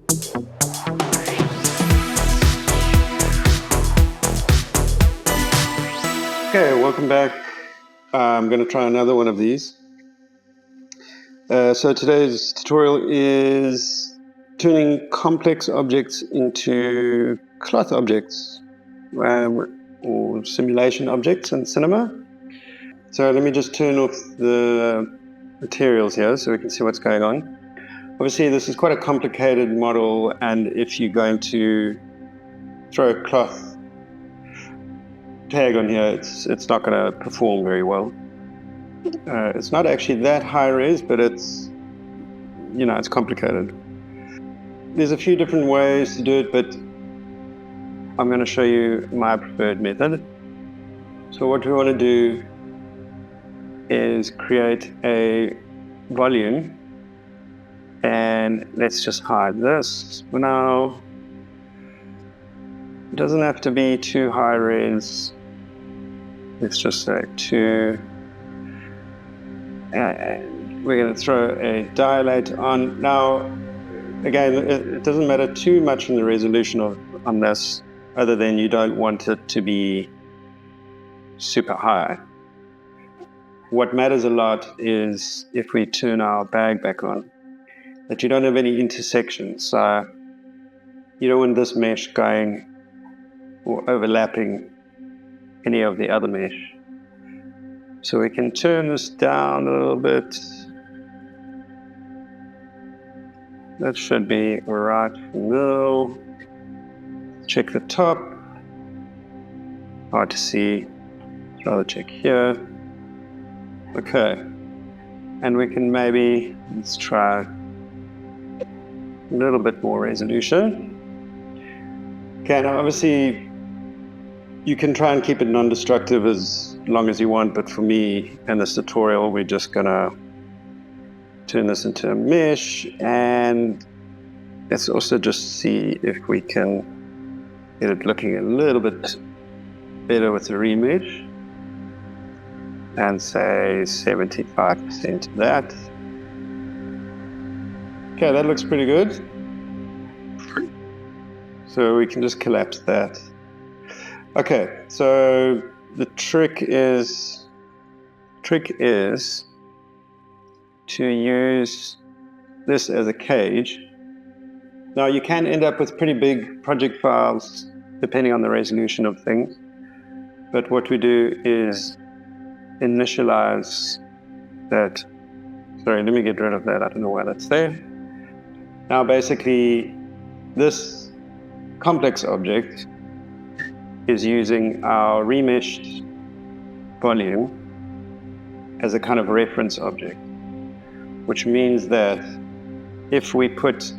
Okay, welcome back. I'm going to try another one of these. So today's tutorial is turning complex objects into cloth objects or simulation objects in cinema. So let me just turn off the materials here so we can see what's going on. Obviously this is quite a complicated model, and if you're going to throw a cloth tag on here, it's not going to perform very well. It's not actually that high res, but it's complicated. There's a few different ways to do it, but I'm going to show you my preferred method. So what we want to do is create a volume, and let's just hide this for now. It doesn't have to be too high res. Let's just say 2. And we're going to throw a dilate on. Now, again, it doesn't matter too much in the resolution on this, other than you don't want it to be super high. What matters a lot is if we turn our bag back on, that you don't have any intersections. So you don't want this mesh going or overlapping any of the other mesh. So we can turn this down a little bit. That should be right now. Check the top. Hard to see. I'll check here. Okay. And we can let's try a little bit more resolution. Okay, now obviously you can try and keep it non-destructive as long as you want, but for me in this tutorial we're just gonna turn this into a mesh, and let's also just see if we can get it looking a little bit better with the remesh, and say 75% of that. Okay, that looks pretty good. So we can just collapse that. Okay, so the trick is to use this as a cage. Now you can end up with pretty big project files depending on the resolution of things, but what we do is initialize that. Sorry, let me get rid of that. I don't know why that's there. Now basically this complex object is using our remeshed volume as a kind of reference object, which means that if we put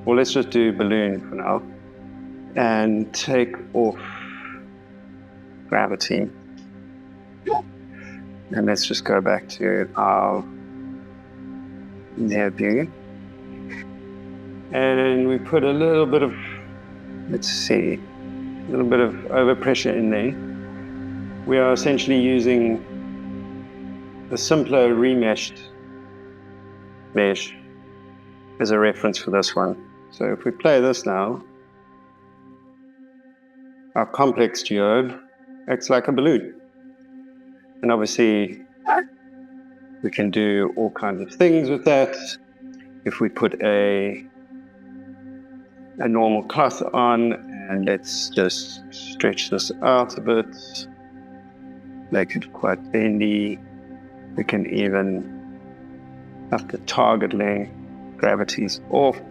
let's just do balloon for now, and take off gravity, and let's just go back to our near view, and we put a little bit of, let's see, a little bit of overpressure in there. We are essentially using a simpler remeshed mesh as a reference for this one. So if we play this now, our complex geode acts like a balloon. And obviously we can do all kinds of things with that. If we put a normal cloth on, and let's just stretch this out a bit, make it quite bendy. We can even up the target length, gravity's off.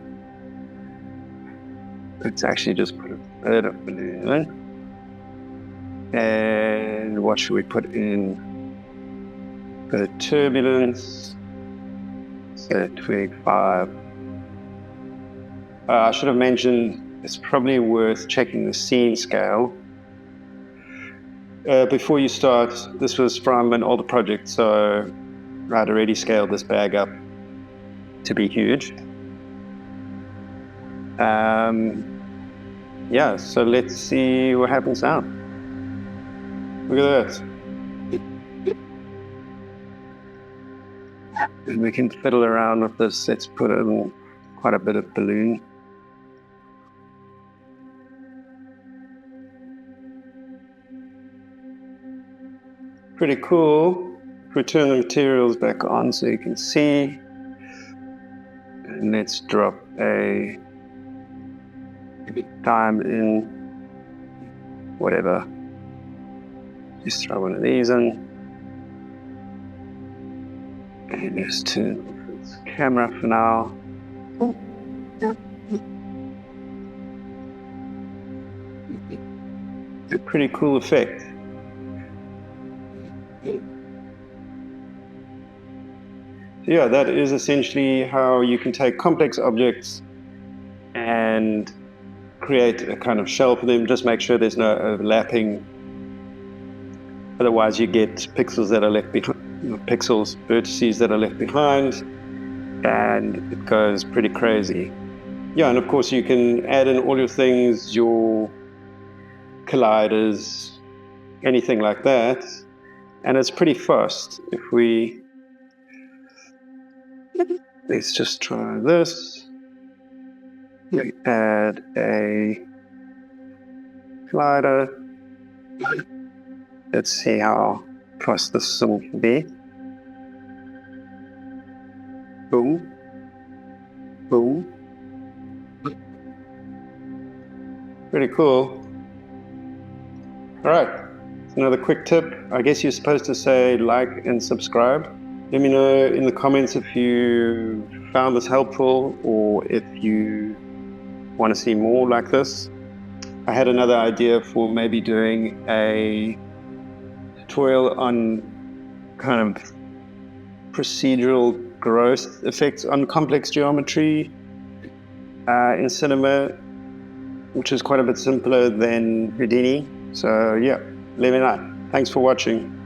Let's actually just put a bit of balloon in. And what should we put in? The turbulence, so 25. I should have mentioned it's probably worth checking the scene scale. Before you start, this was from an older project, so I'd already scaled this bag up to be huge. Yeah, so let's see what happens now. Look at that. And we can fiddle around with this. Let's put in quite a bit of balloon. Pretty cool. Return the materials back on so you can see. And let's drop a diamond in, whatever. Just throw one of these in. And just turn this camera for now. A pretty cool effect. Yeah, that is essentially how you can take complex objects and create a kind of shell for them. Just make sure there's no overlapping. Otherwise you get pixels that are left behind, vertices that are left behind, and it goes pretty crazy. Yeah, and of course you can add in all your things, your colliders, anything like that, and it's pretty fast. If we, let's just try this. We add a collider. Let's see how fast this will be. Boom. Boom. Pretty cool. All right, another quick tip. I guess you're supposed to say like and subscribe. Let me know in the comments if you found this helpful or if you want to see more like this. I had another idea for maybe doing a tutorial on kind of procedural growth effects on complex geometry in cinema, which is quite a bit simpler than Houdini. So yeah, let me know. Thanks for watching.